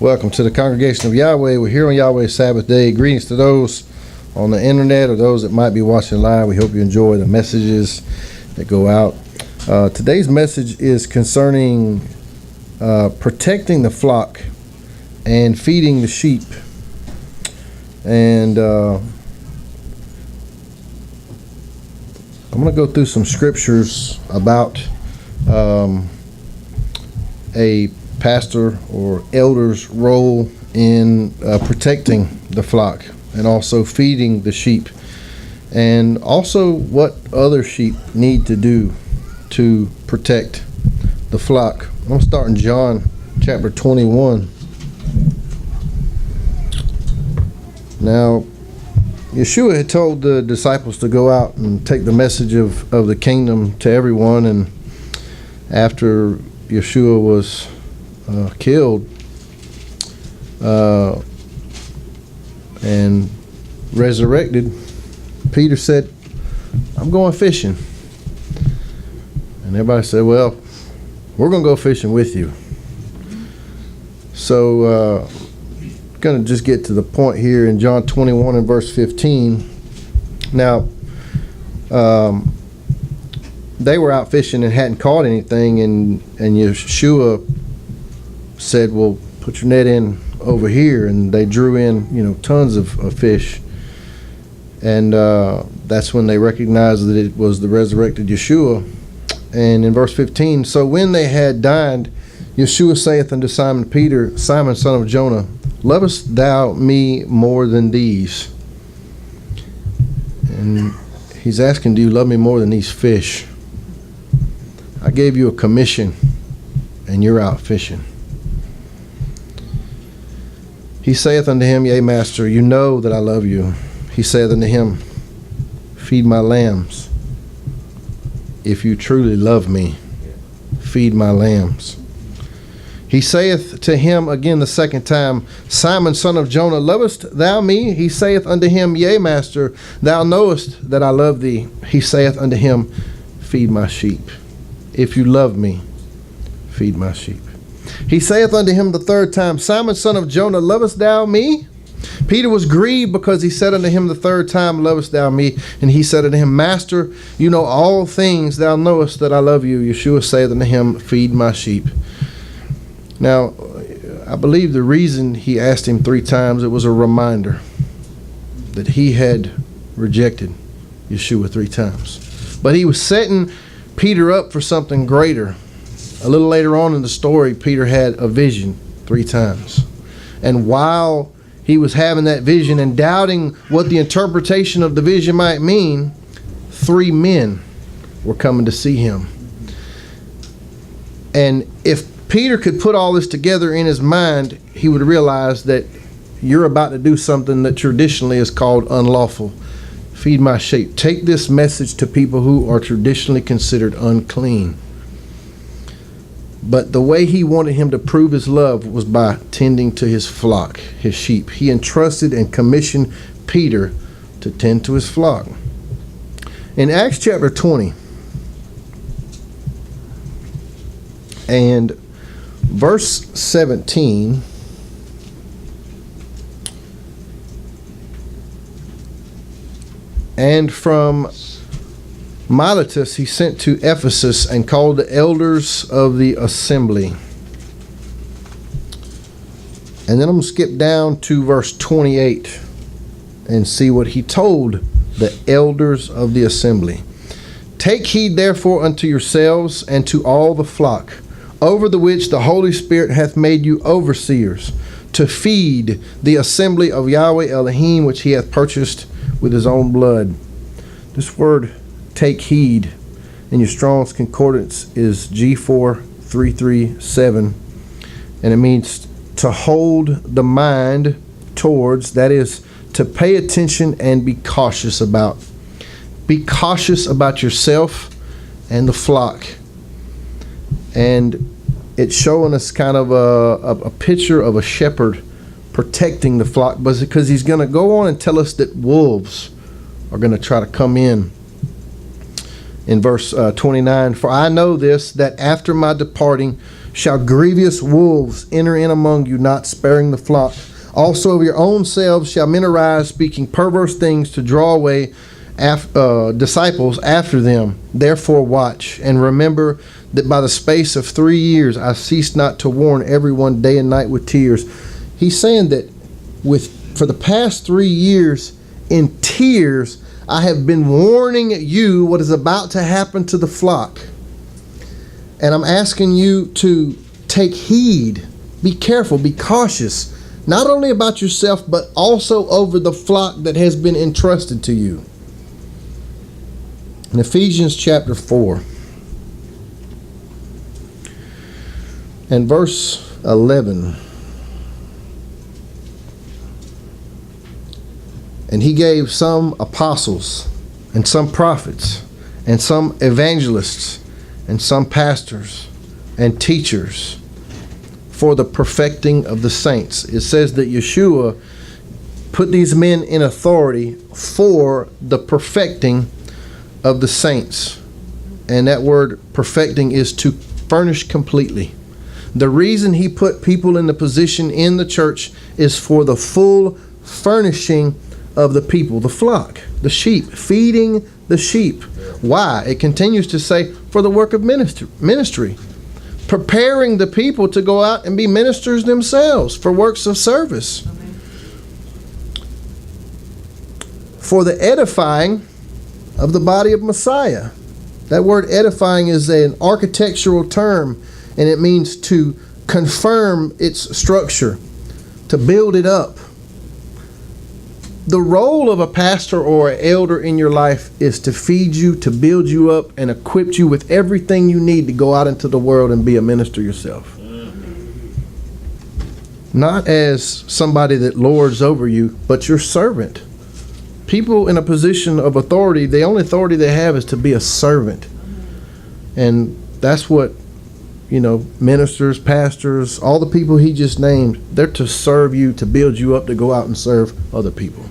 Welcome to the congregation of Yahweh. We're here on Yahweh's Sabbath day. Greetings to those on the internet or those that might be watching live. We hope you enjoy the messages that go out. Today's message is concerning protecting the flock and feeding the sheep. And I'm going to go through some scriptures about a pastor or elder's role in protecting the flock and also feeding the sheep, and also what other sheep need to do to protect the flock. I'm going to start in John chapter 21. Now, Yeshua had told the disciples to go out and take the message of the kingdom to everyone, and after Yeshua was killed and resurrected, Peter said, "I'm going fishing." And everybody said, "Well, we're going to go fishing with you." So going to just get to the point here in John 21 and verse 15. Now, they were out fishing and hadn't caught anything, and Yeshua said, "Well, put your net in over here," and they drew in, tons of fish. And that's when they recognized that it was the resurrected Yeshua. And in verse 15, so when they had dined, Yeshua saith unto Simon Peter, "Simon, son of Jonah, lovest thou me more than these?" And he's asking, do you love me more than these fish? I gave you a commission, and you're out fishing. He saith unto him, "Yea, master, you know that I love you." He saith unto him, "Feed my lambs. If you truly love me, feed my lambs." He saith to him again the second time, "Simon, son of Jonah, lovest thou me?" He saith unto him, "Yea, master, thou knowest that I love thee." He saith unto him, "Feed my sheep. If you love me, feed my sheep." He saith unto him the third time, "Simon, son of Jonah, lovest thou me?" Peter was grieved because he said unto him the third time, "Lovest thou me?" And he said unto him, "Master, you know all things, thou knowest that I love you." Yeshua saith unto him, "Feed my sheep." Now, I believe the reason he asked him 3 times, it was a reminder that he had rejected Yeshua 3 times. But he was setting Peter up for something greater. A little later on in the story, Peter had a vision 3 times. And while he was having that vision and doubting what the interpretation of the vision might mean, 3 men were coming to see him. And if Peter could put all this together in his mind, he would realize that you're about to do something that traditionally is called unlawful. Feed my sheep. Take this message to people who are traditionally considered unclean. But the way he wanted him to prove his love was by tending to his flock, his sheep. He entrusted and commissioned Peter to tend to his flock. In Acts chapter 20 and verse 17, and from Miletus he sent to Ephesus and called the elders of the assembly. And then I'm going to skip down to verse 28 and see what he told the elders of the assembly. "Take heed therefore unto yourselves and to all the flock, over the which the Holy Spirit hath made you overseers, to feed the assembly of Yahweh Elohim, which he hath purchased with his own blood." This word, take heed, in your Strong's Concordance is G4337, and it means to hold the mind towards, that is, to pay attention and be cautious about. Be cautious about yourself and the flock. And it's showing us kind of a picture of a shepherd protecting the flock, but because he's going to go on and tell us that wolves are going to try to come in verse 29, "For I know this, that after my departing shall grievous wolves enter in among you, not sparing the flock. Also of your own selves shall men arise, speaking perverse things to draw away disciples after them. Therefore watch, and remember that by the space of 3 years I ceased not to warn everyone day and night with tears. He's saying that for the past 3 years, in tears, I have been warning you what is about to happen to the flock. And I'm asking you to take heed, be careful, be cautious, not only about yourself, but also over the flock that has been entrusted to you. In Ephesians chapter 4 and verse 11. And he gave some apostles, and some prophets, and some evangelists, and some pastors, and teachers, for the perfecting of the saints. It says that Yeshua put these men in authority for the perfecting of the saints. And that word perfecting is to furnish completely. The reason he put people in the position in the church is for the full furnishing of the people, the flock, the sheep, feeding the sheep. Why? It continues to say, for the work of ministry, preparing the people to go out and be ministers themselves for works of service. For the edifying of the body of Messiah. That word edifying is an architectural term, and it means to confirm its structure, to build it up. The role of a pastor or an elder in your life is to feed you, to build you up, and equip you with everything you need to go out into the world and be a minister yourself. Not as somebody that lords over you, but your servant. People in a position of authority, the only authority they have is to be a servant. And that's what, ministers, pastors, all the people he just named, they're to serve you, to build you up, to go out and serve other people.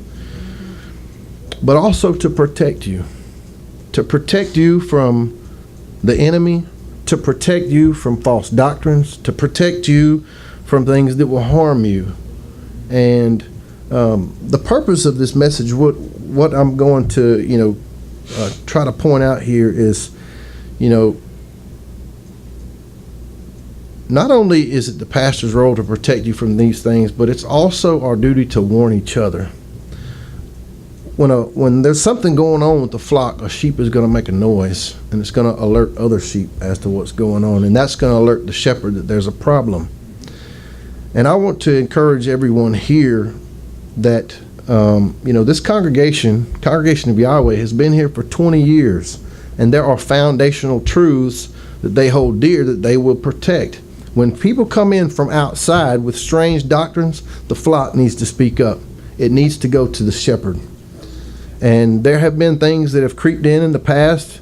But also to protect you from the enemy, to protect you from false doctrines, to protect you from things that will harm you. And the purpose of this message, what I'm going to, try to point out here is, not only is it the pastor's role to protect you from these things, but it's also our duty to warn each other. When there's something going on with the flock, a sheep is going to make a noise, and it's going to alert other sheep as to what's going on, and that's going to alert the shepherd that there's a problem. And I want to encourage everyone here that this congregation of Yahweh, has been here for 20 years, and there are foundational truths that they hold dear that they will protect. When people come in from outside with strange doctrines, the flock needs to speak up. It needs to go to the shepherd. And there have been things that have creeped in the past,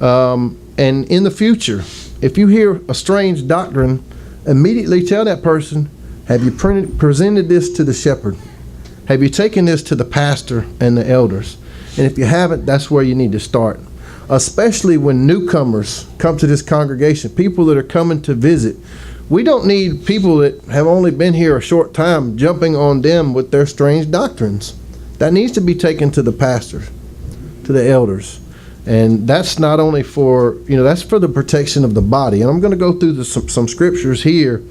and in the future. If you hear a strange doctrine, immediately tell that person, have you presented this to the shepherd? Have you taken this to the pastor and the elders? And if you haven't, that's where you need to start. Especially when newcomers come to this congregation, people that are coming to visit. We don't need people that have only been here a short time jumping on them with their strange doctrines. That needs to be taken to the pastor, to the elders. And that's not only for, that's for the protection of the body. And I'm going to go through some scriptures here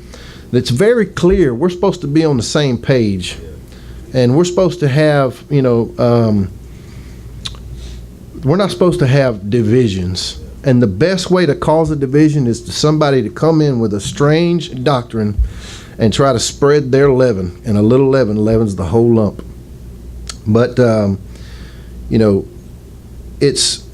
that's very clear. We're supposed to be on the same page. And we're supposed to have, we're not supposed to have divisions. And the best way to cause a division is to somebody to come in with a strange doctrine and try to spread their leaven. And a little leaven leavens the whole lump. But, it's,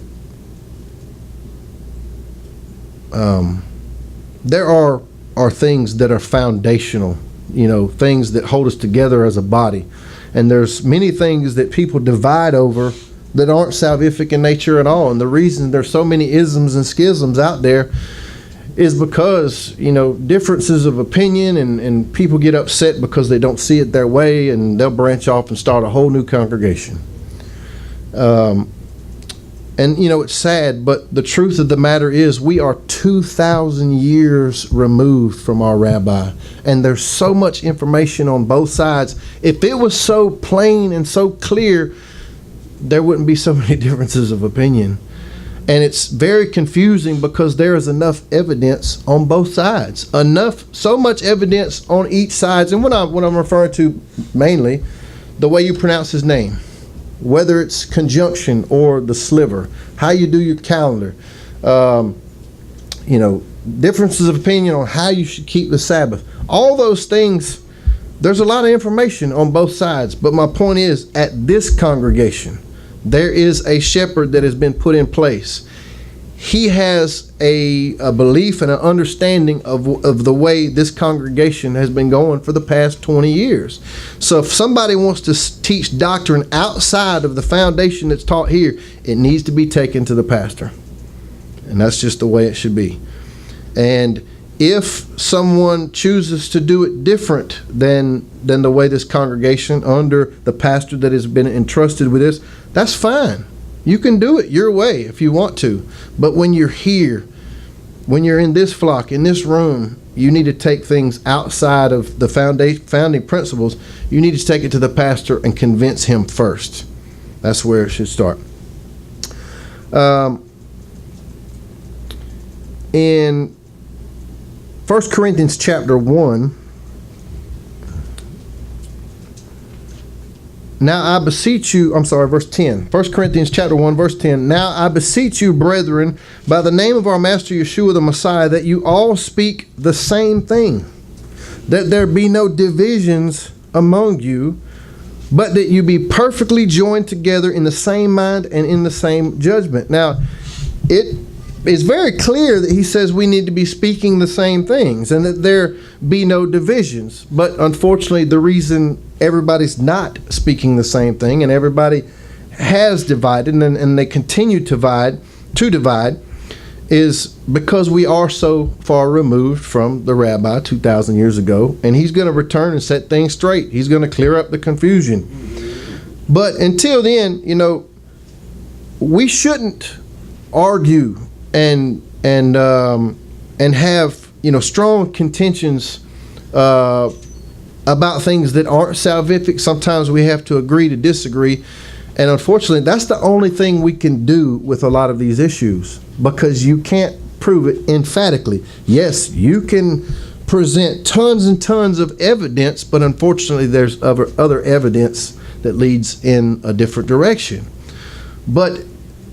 there are things that are foundational, things that hold us together as a body. And there's many things that people divide over that aren't salvific in nature at all. And the reason there's so many isms and schisms out there is because, differences of opinion and people get upset because they don't see it their way, and they'll branch off and start a whole new congregation. And, it's sad, but the truth of the matter is we are 2,000 years removed from our rabbi. And there's so much information on both sides. If it was so plain and so clear, there wouldn't be so many differences of opinion. And it's very confusing because there is enough evidence on both sides. So much evidence on each side. And what I'm referring to mainly, the way you pronounce his name. Whether it's conjunction or the sliver, how you do your calendar, differences of opinion on how you should keep the Sabbath. All those things, there's a lot of information on both sides. But my point is, at this congregation, there is a shepherd that has been put in place. He has a belief and an understanding of the way this congregation has been going for the past 20 years. So if somebody wants to teach doctrine outside of the foundation that's taught here, it needs to be taken to the pastor. And that's just the way it should be. And if someone chooses to do it different than the way this congregation, under the pastor that has been entrusted with this, that's fine. You can do it your way if you want to. But when you're here, when you're in this flock, in this room, you need to take things outside of the founding principles. You need to take it to the pastor and convince him first. That's where it should start. In 1 Corinthians chapter 1, now I beseech you, verse 10. 1 Corinthians chapter 1, verse 10. Now I beseech you, brethren, by the name of our Master Yeshua the Messiah, that you all speak the same thing, that there be no divisions among you, but that you be perfectly joined together in the same mind and in the same judgment. Now, it is very clear that he says we need to be speaking the same things and that there be no divisions. But unfortunately, the reason everybody's not speaking the same thing and everybody has divided and they continue to divide is because we are so far removed from the rabbi 2,000 years ago, and he's going to return and set things straight. He's going to clear up the confusion. But until then, we shouldn't argue and have strong contentions about things that aren't salvific. Sometimes we have to agree to disagree, and unfortunately that's the only thing we can do with a lot of these issues, because you can't prove it emphatically. Yes, you can present tons and tons of evidence, but unfortunately there's other evidence that leads in a different direction. But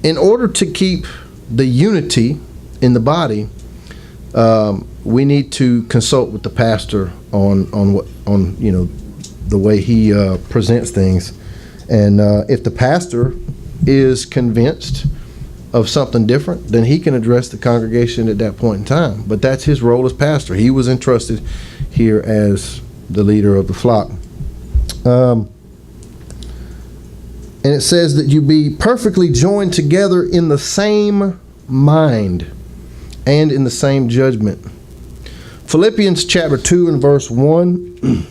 in order to keep the unity in the body, we need to consult with the pastor on the way he presents things, and if the pastor is convinced of something different, then he can address the congregation at that point in time. But that's his role as pastor. He was entrusted here as the leader of the flock. And it says that you be perfectly joined together in the same mind and in the same judgment. Philippians chapter 2 and verse 1.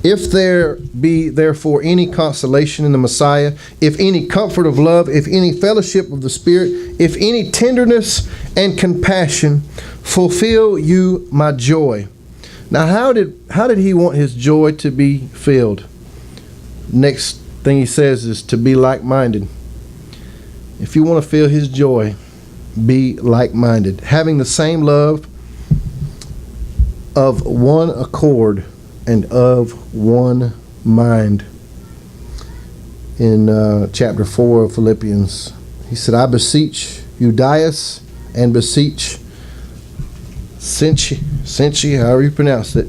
If there be therefore any consolation in the Messiah, if any comfort of love, if any fellowship of the Spirit, if any tenderness and compassion, fulfill you my joy. Now how did he want his joy to be filled? Next thing he says is to be like-minded. If you want to feel his joy, be like-minded, having the same love, of one accord and of one mind. In chapter 4 of Philippians, he said, I beseech Euodias and beseech Syntyche, however you pronounce it,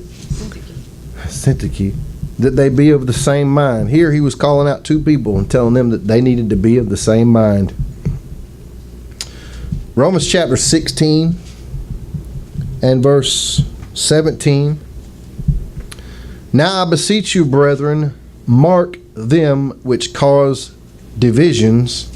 Syntyche, that they be of the same mind. Here he was calling out two people and telling them that they needed to be of the same mind. Romans chapter 16 and verse 17. Now I beseech you, brethren, mark them which cause divisions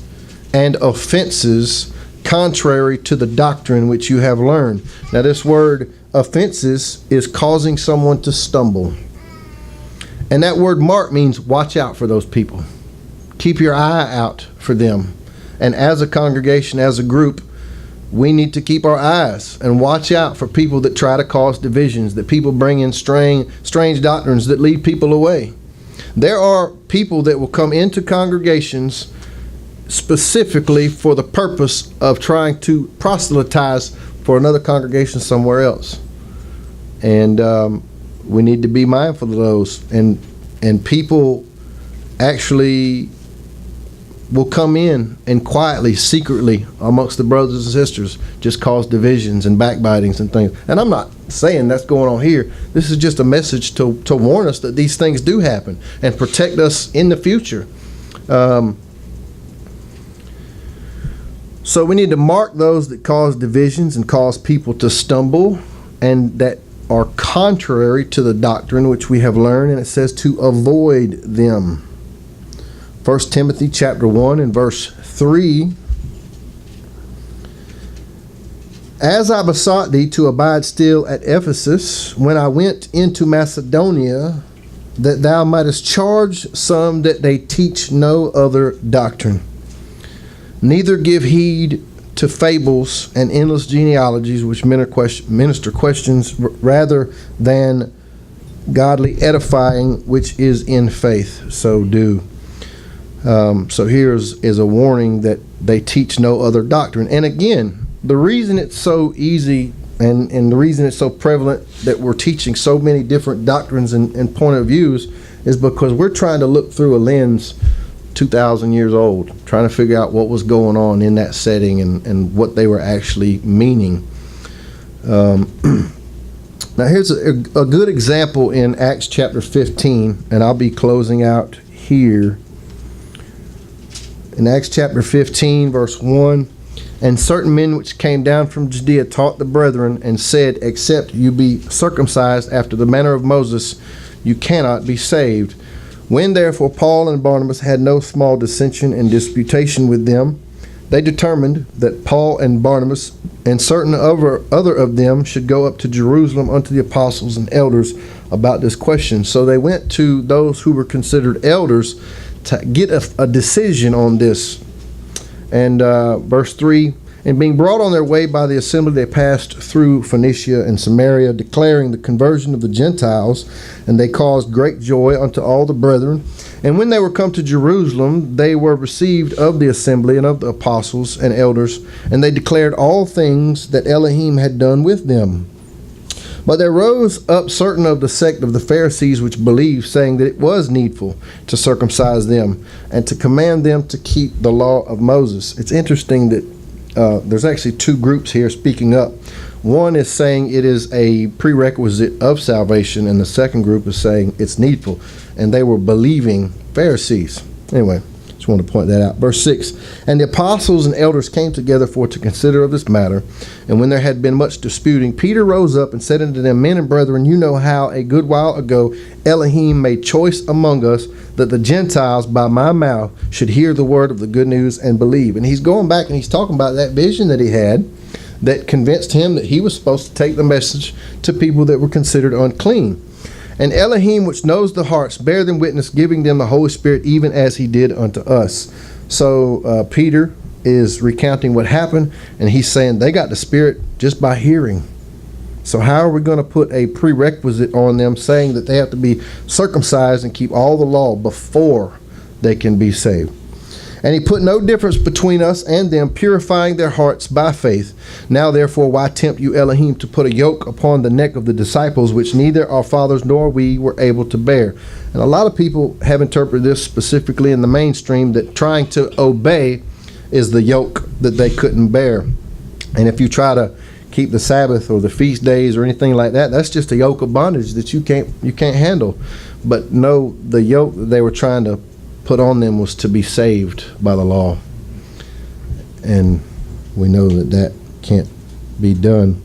and offenses contrary to the doctrine which you have learned. Now this word offenses is causing someone to stumble. And that word mark means watch out for those people. Keep your eye out for them. And as a congregation, as a group, we need to keep our eyes and watch out for people that try to cause divisions, that people bring in strange doctrines that lead people away. There are people that will come into congregations specifically for the purpose of trying to proselytize for another congregation somewhere else. And we need to be mindful of those. And people actually will come in and quietly, secretly, amongst the brothers and sisters, just cause divisions and backbitings and things. And I'm not saying that's going on here. This is just a message to warn us that these things do happen and protect us in the future. So we need to mark those that cause divisions and cause people to stumble and that are contrary to the doctrine which we have learned, and it says to avoid them. 1 Timothy chapter 1 and verse 3. As I besought thee to abide still at Ephesus, when I went into Macedonia, that thou mightest charge some that they teach no other doctrine, neither give heed to fables and endless genealogies which minister questions rather than godly edifying which is in faith, so do. So here's a warning that they teach no other doctrine. And again, the reason it's so easy and the reason it's so prevalent that we're teaching so many different doctrines and point of views is because we're trying to look through a lens 2,000 years old, trying to figure out what was going on in that setting and what they were actually meaning. Now here's a good example in Acts chapter 15, and I'll be closing out here. In Acts chapter 15, verse 1, and certain men which came down from Judea taught the brethren and said, except you be circumcised after the manner of Moses, you cannot be saved. When therefore Paul and Barnabas had no small dissension and disputation with them, they determined that Paul and Barnabas and certain other of them should go up to Jerusalem unto the apostles and elders about this question. So they went to those who were considered elders to get a decision on this. And verse 3, and being brought on their way by the assembly, they passed through Phoenicia and Samaria, declaring the conversion of the Gentiles, and they caused great joy unto all the brethren. And when they were come to Jerusalem, they were received of the assembly and of the apostles and elders, and they declared all things that Elohim had done with them. But there rose up certain of the sect of the Pharisees which believed, saying that it was needful to circumcise them and to command them to keep the law of Moses. It's interesting that there's actually two groups here speaking up. One is saying it is a prerequisite of salvation, and the second group is saying it's needful. And they were believing Pharisees. Anyway, just want to point that out. Verse 6, and the apostles and elders came together for to consider of this matter. And when there had been much disputing, Peter rose up and said unto them, men and brethren, you know how a good while ago Elohim made choice among us that the Gentiles by my mouth should hear the word of the good news and believe. And he's going back and he's talking about that vision that he had that convinced him that he was supposed to take the message to people that were considered unclean. And Elohim, which knows the hearts, bear them witness, giving them the Holy Spirit, even as he did unto us. So Peter is recounting what happened, and he's saying they got the Spirit just by hearing. So how are we going to put a prerequisite on them saying that they have to be circumcised and keep all the law before they can be saved? And he put no difference between us and them, purifying their hearts by faith. Now therefore, why tempt you Elohim to put a yoke upon the neck of the disciples, which neither our fathers nor we were able to bear? And a lot of people have interpreted this specifically in the mainstream, that trying to obey is the yoke that they couldn't bear. And if you try to keep the Sabbath or the feast days or anything like that, that's just a yoke of bondage that you can't handle. But no, the yoke that they were trying to put on them was to be saved by the law, and we know that can't be done.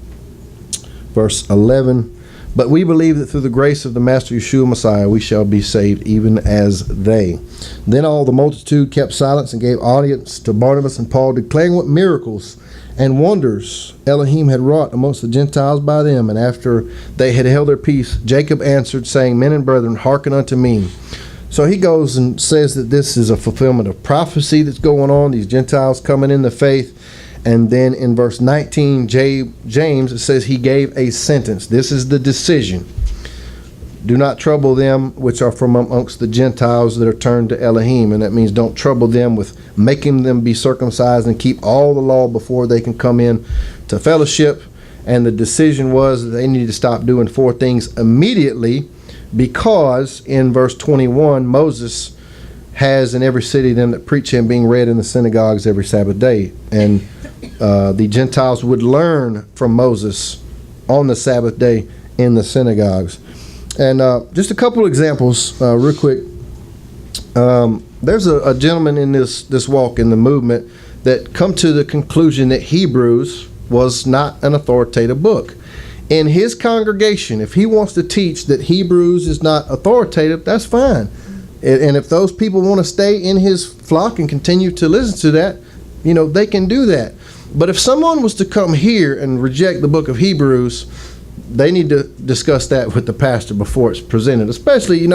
Verse 11, but we believe that through the grace of the Master Yeshua Messiah we shall be saved, even as they. Then all the multitude kept silence and gave audience to Barnabas and Paul, declaring what miracles and wonders Elohim had wrought amongst the Gentiles by them. And after they had held their peace, Jacob answered, saying, men and brethren, hearken unto me. So he goes and says that this is a fulfillment of prophecy that's going on, these Gentiles coming in the faith. And then in verse 19, James, it says he gave a sentence. This is the decision. Do not trouble them which are from amongst the Gentiles that are turned to Elohim. And that means don't trouble them with making them be circumcised and keep all the law before they can come in to fellowship. And the decision was that they need to stop doing 4 things immediately, because in verse 21, Moses has in every city them that preach him being read in the synagogues every Sabbath day. And the Gentiles would learn from Moses on the Sabbath day in the synagogues. And just a couple examples real quick. There's a gentleman in this walk in the movement that come to the conclusion that Hebrews was not an authoritative book. In his congregation, if he wants to teach that Hebrews is not authoritative, that's fine. And if those people want to stay in his flock and continue to listen to that, they can do that. But if someone was to come here and reject the book of Hebrews, they need to discuss that with the pastor before it's presented. Especially, you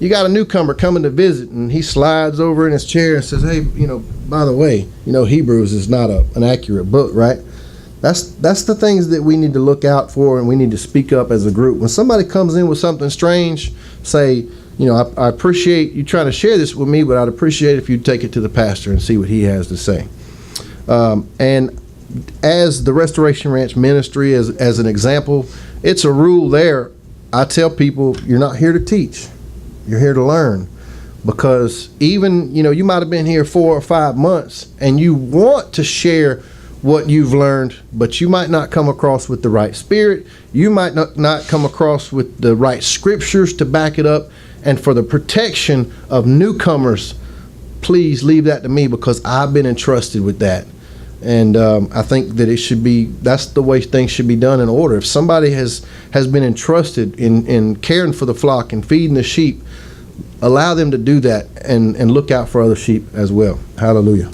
got a newcomer coming to visit and he slides over in his chair and says, hey, by the way, Hebrews is not an accurate book, right? That's the things that we need to look out for, and we need to speak up as a group. When somebody comes in with something strange, say, I appreciate you trying to share this with me, but I'd appreciate if you'd take it to the pastor and see what he has to say. And as the Restoration Ranch ministry, as an example, it's a rule there. I tell people, you're not here to teach. You're here to learn. Because even, you might have been here 4 or 5 months, and you want to share what you've learned, but you might not come across with the right spirit. You might not come across with the right scriptures to back it up. And for the protection of newcomers, please leave that to me, because I've been entrusted with that. And I think that that's the way things should be done in order. If somebody has been entrusted in caring for the flock and feeding the sheep, allow them to do that and look out for other sheep as well. Hallelujah.